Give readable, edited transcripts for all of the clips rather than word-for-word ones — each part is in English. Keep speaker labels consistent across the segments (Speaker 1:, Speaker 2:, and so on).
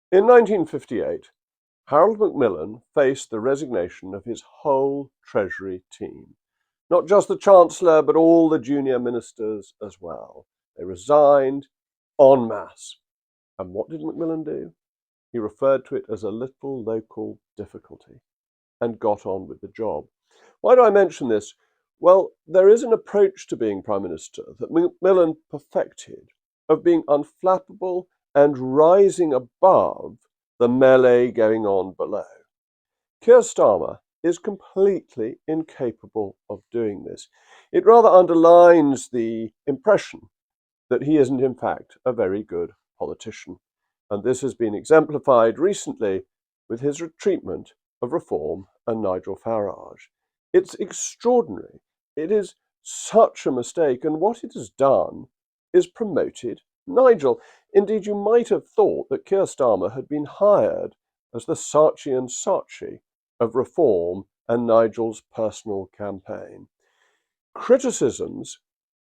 Speaker 1: In 1958, Harold Macmillan faced the resignation of his whole Treasury team. Not just the Chancellor, but all the junior ministers as well. They resigned en masse. And what did Macmillan do? He referred to it as a little local difficulty and got on with the job. Why do I mention this? Well, there is an approach to being Prime Minister that Macmillan perfected of being unflappable and rising above the melee going on below. Keir Starmer is completely incapable of doing this. It rather underlines the impression that he isn't, in fact, a very good politician. And this has been exemplified recently with his retreatment of Reform and Nigel Farage. It's extraordinary. It is such a mistake, and what it has done is promoted Nigel. Indeed, you might have thought that Keir Starmer had been hired as the Saatchi Saatchi of Reform and Nigel's personal campaign. Criticisms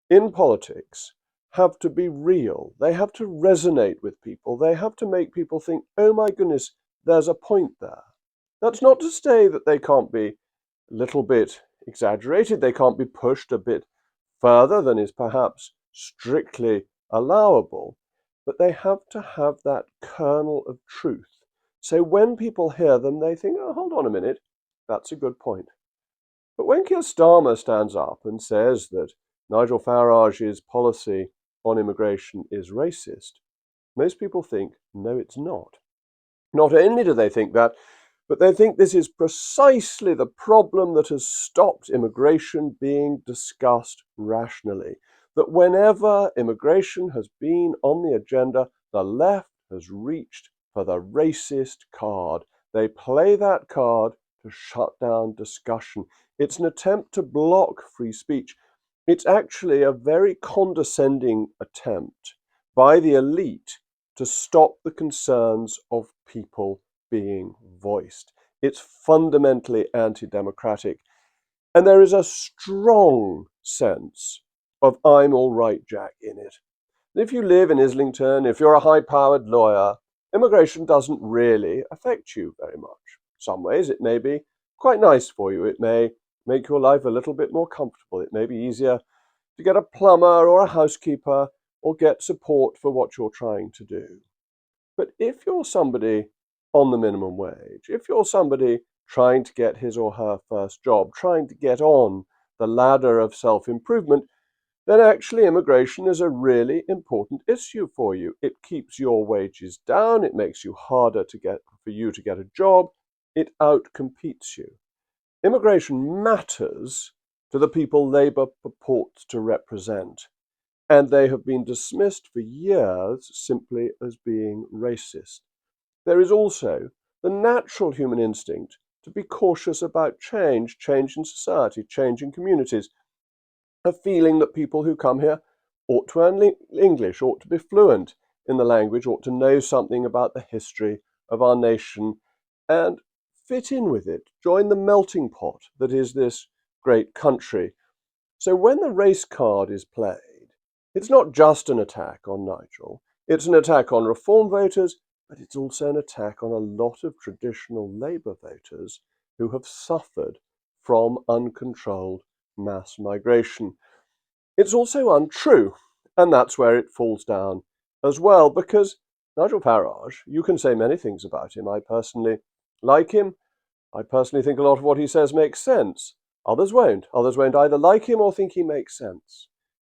Speaker 1: in politics have to be real. They have to resonate with people. They have to make people think, oh my goodness, there's a point there. That's not to say that they can't be a little bit exaggerated. They can't be pushed a bit further than is perhaps strictly allowable. But they have to have that kernel of truth. So when people hear them, they think, oh, hold on a minute, that's a good point. But when Keir Starmer stands up and says that Nigel Farage's policy on immigration is racist, most people think, no, it's not. Not only do they think that, but they think this is precisely the problem that has stopped immigration being discussed rationally. That whenever immigration has been on the agenda, the left has reached for the racist card. They play that card to shut down discussion. It's an attempt to block free speech. It's actually a very condescending attempt by the elite to stop the concerns of people being voiced. It's fundamentally anti-democratic. And there is a strong sense of I'm all right, Jack, in it. If you live in Islington, if you're a high-powered lawyer, immigration doesn't really affect you very much. In some ways, it may be quite nice for you. It may make your life a little bit more comfortable. It may be easier to get a plumber or a housekeeper or get support for what you're trying to do. But if you're somebody on the minimum wage, if you're somebody trying to get his or her first job, trying to get on the ladder of self-improvement, then actually immigration is a really important issue for you. It keeps your wages down, it makes you harder for you to get a job, it outcompetes you. Immigration matters to the people Labour purports to represent, and they have been dismissed for years simply as being racist. There is also the natural human instinct to be cautious about change in society, change in communities, a feeling that people who come here ought to learn English, ought to be fluent in the language, ought to know something about the history of our nation, and fit in with it, join the melting pot that is this great country. So when the race card is played, it's not just an attack on Nigel, it's an attack on Reform voters, but it's also an attack on a lot of traditional Labour voters who have suffered from uncontrolled mass migration. It's also untrue, and that's where it falls down as well, because Nigel Farage, you can say many things about him. I personally like him. I personally think a lot of what he says makes sense. Others won't. Others won't either like him or think he makes sense.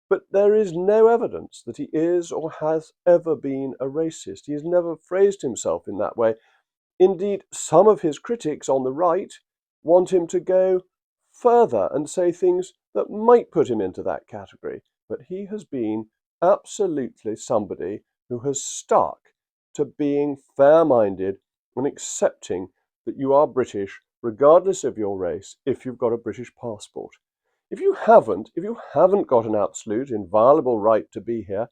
Speaker 1: But there is no evidence that he is or has ever been a racist. He has never phrased himself in that way. Indeed, some of his critics on the right want him to go further and say things that might put him into that category. But he has been absolutely somebody who has stuck to being fair-minded and accepting that you are British regardless of your race if you've got a British passport. If you haven't got an absolute inviolable right to be here,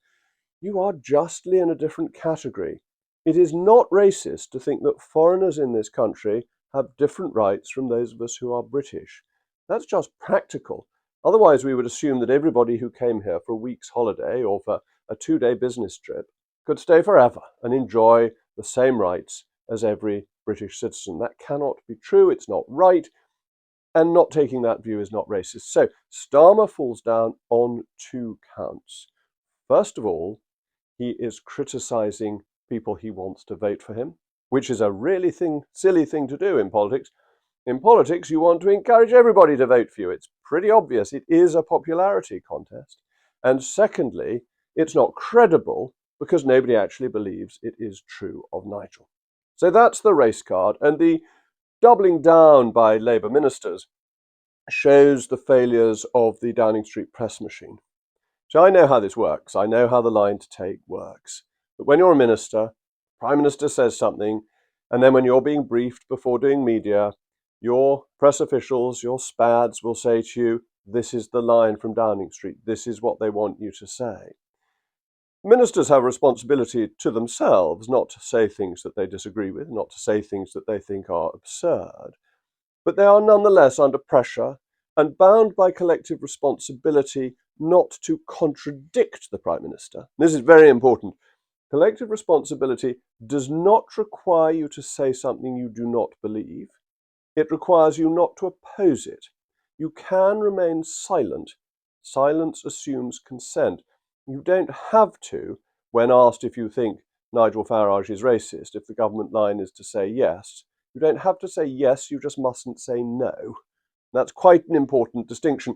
Speaker 1: you are justly in a different category. It is not racist to think that foreigners in this country have different rights from those of us who are British. That's just practical. Otherwise, we would assume that everybody who came here for a week's holiday or for a 2-day business trip could stay forever and enjoy the same rights as every British citizen. That cannot be true, it's not right, and not taking that view is not racist. So Starmer falls down on two counts. First of all, he is criticising people he wants to vote for him, which is a really silly thing to do in politics. In politics, you want to encourage everybody to vote for you. It's pretty obvious. It is a popularity contest. And secondly, it's not credible because nobody actually believes it is true of Nigel. So that's the race card. And the doubling down by Labour ministers shows the failures of the Downing Street press machine. So I know how this works. I know how the line to take works. But when you're a minister, Prime Minister says something, and then when you're being briefed before doing media, your press officials, your SPADs will say to you, this is the line from Downing Street. This is what they want you to say. Ministers have a responsibility to themselves not to say things that they disagree with, not to say things that they think are absurd. But they are nonetheless under pressure and bound by collective responsibility not to contradict the Prime Minister. This is very important. Collective responsibility does not require you to say something you do not believe. It requires you not to oppose it. You can remain silent. Silence assumes consent. You don't have to, when asked if you think Nigel Farage is racist, if the government line is to say yes. You don't have to say yes, you just mustn't say no. That's quite an important distinction.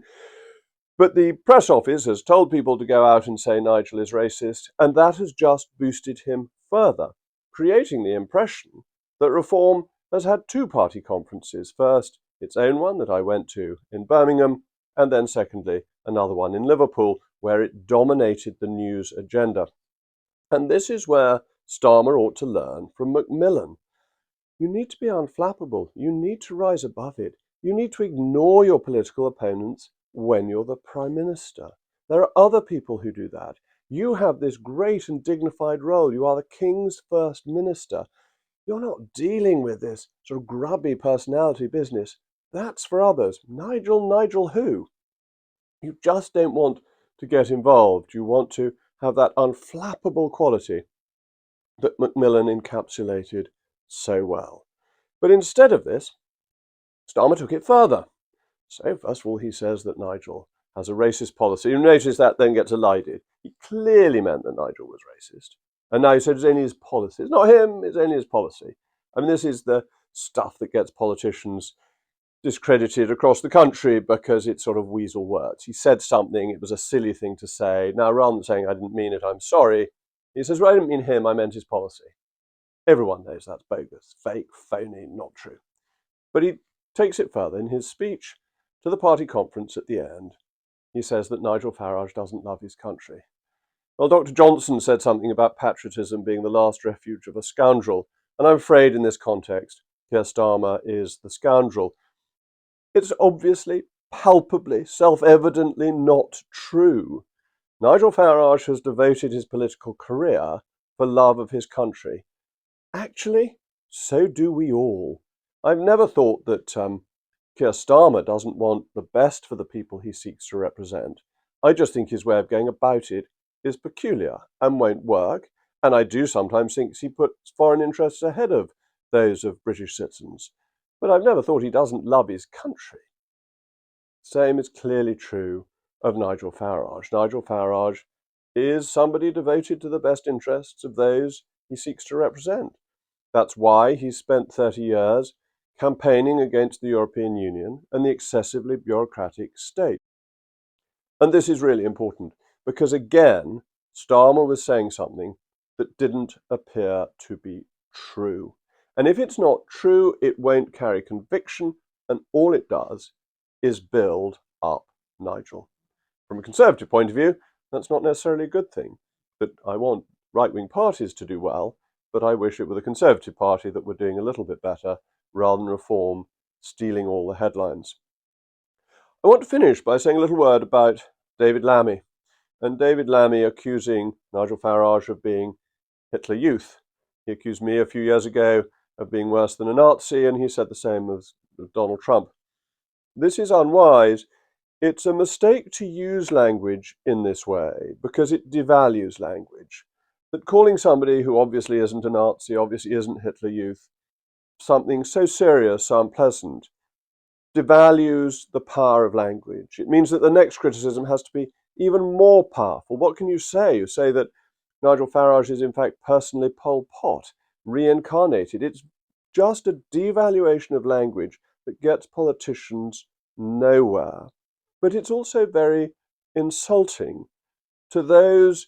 Speaker 1: But the press office has told people to go out and say Nigel is racist, and that has just boosted him further, creating the impression that Reform has had two party conferences. First, its own one that I went to in Birmingham, and then secondly, another one in Liverpool, where it dominated the news agenda. And this is where Starmer ought to learn from Macmillan. You need to be unflappable. You need to rise above it. You need to ignore your political opponents when you're the Prime Minister. There are other people who do that. You have this great and dignified role. You are the King's First Minister. You're not dealing with this sort of grubby personality business. That's for others. Nigel who? You just don't want to get involved. You want to have that unflappable quality that Macmillan encapsulated so well. But instead of this, Starmer took it further. So first of all, he says that Nigel has a racist policy. You notice that then gets elided. He clearly meant that Nigel was racist. And now he said it's only his policy. It's not him, it's only his policy. I mean, this is the stuff that gets politicians discredited across the country because it's sort of weasel words. He said something, it was a silly thing to say. Now, rather than saying, I didn't mean it, I'm sorry, he says, well, I didn't mean him, I meant his policy. Everyone knows that's bogus, fake, phony, not true. But he takes it further. In his speech to the party conference at the end, he says that Nigel Farage doesn't love his country. Well, Dr. Johnson said something about patriotism being the last refuge of a scoundrel, and I'm afraid in this context, Keir Starmer is the scoundrel. It's obviously, palpably, self-evidently not true. Nigel Farage has devoted his political career for love of his country. Actually, so do we all. I've never thought that Keir Starmer doesn't want the best for the people he seeks to represent. I just think his way of going about it is peculiar and won't work, and I do sometimes think he puts foreign interests ahead of those of British citizens. But I've never thought he doesn't love his country. Same is clearly true of Nigel Farage. Nigel Farage is somebody devoted to the best interests of those he seeks to represent. That's why he spent 30 years campaigning against the European Union and the excessively bureaucratic state. And this is really important because, again, Starmer was saying something that didn't appear to be true. And if it's not true, it won't carry conviction, and all it does is build up Nigel. From a Conservative point of view, that's not necessarily a good thing. But I want right-wing parties to do well, but I wish it were the Conservative Party that were doing a little bit better rather than Reform stealing all the headlines. I want to finish by saying a little word about David Lammy, and David Lammy accusing Nigel Farage of being Hitler Youth. He accused me a few years ago of being worse than a Nazi, and he said the same of Donald Trump. This is unwise. It's a mistake to use language in this way because it devalues language. that calling somebody who obviously isn't a Nazi, obviously isn't Hitler Youth, something so serious, so unpleasant, devalues the power of language. It means that the next criticism has to be even more powerful. What can you say? You say that Nigel Farage is in fact personally Pol Pot, reincarnated. It's just a devaluation of language that gets politicians nowhere. But it's also very insulting to those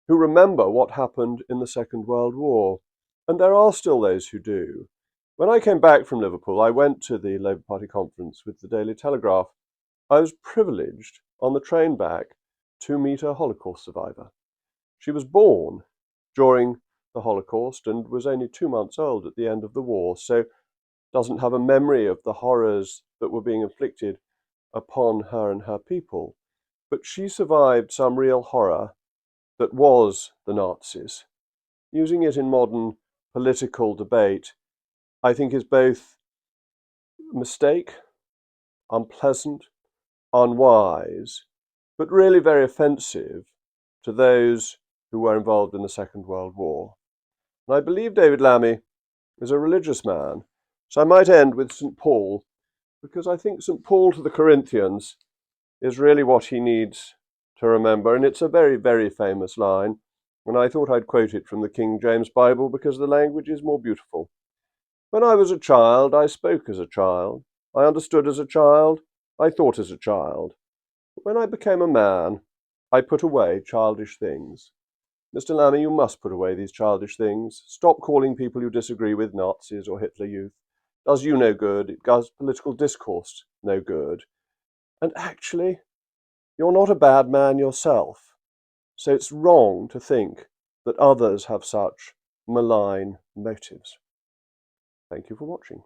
Speaker 1: who remember what happened in the Second World War. And there are still those who do. When I came back from Liverpool, I went to the Labour Party conference with the Daily Telegraph. I was privileged on the train back to meet a Holocaust survivor. She was born during the Holocaust and was only 2 months old at the end of the war, so doesn't have a memory of the horrors that were being inflicted upon her and her people. But she survived some real horror that was the Nazis. Using it in modern political debate, I think, is both a mistake, unpleasant, unwise, but really very offensive to those who were involved in the Second World War. And I believe David Lammy is a religious man, so I might end with St. Paul, because I think St. Paul to the Corinthians is really what he needs to remember, and it's a very, very famous line, and I thought I'd quote it from the King James Bible because the language is more beautiful. When I was a child, I spoke as a child, I understood as a child, I thought as a child. But when I became a man, I put away childish things. Mr. Lammy, you must put away these childish things. Stop calling people you disagree with Nazis or Hitler Youth. It does you no good, it does political discourse no good. And actually, you're not a bad man yourself, so it's wrong to think that others have such malign motives. Thank you for watching.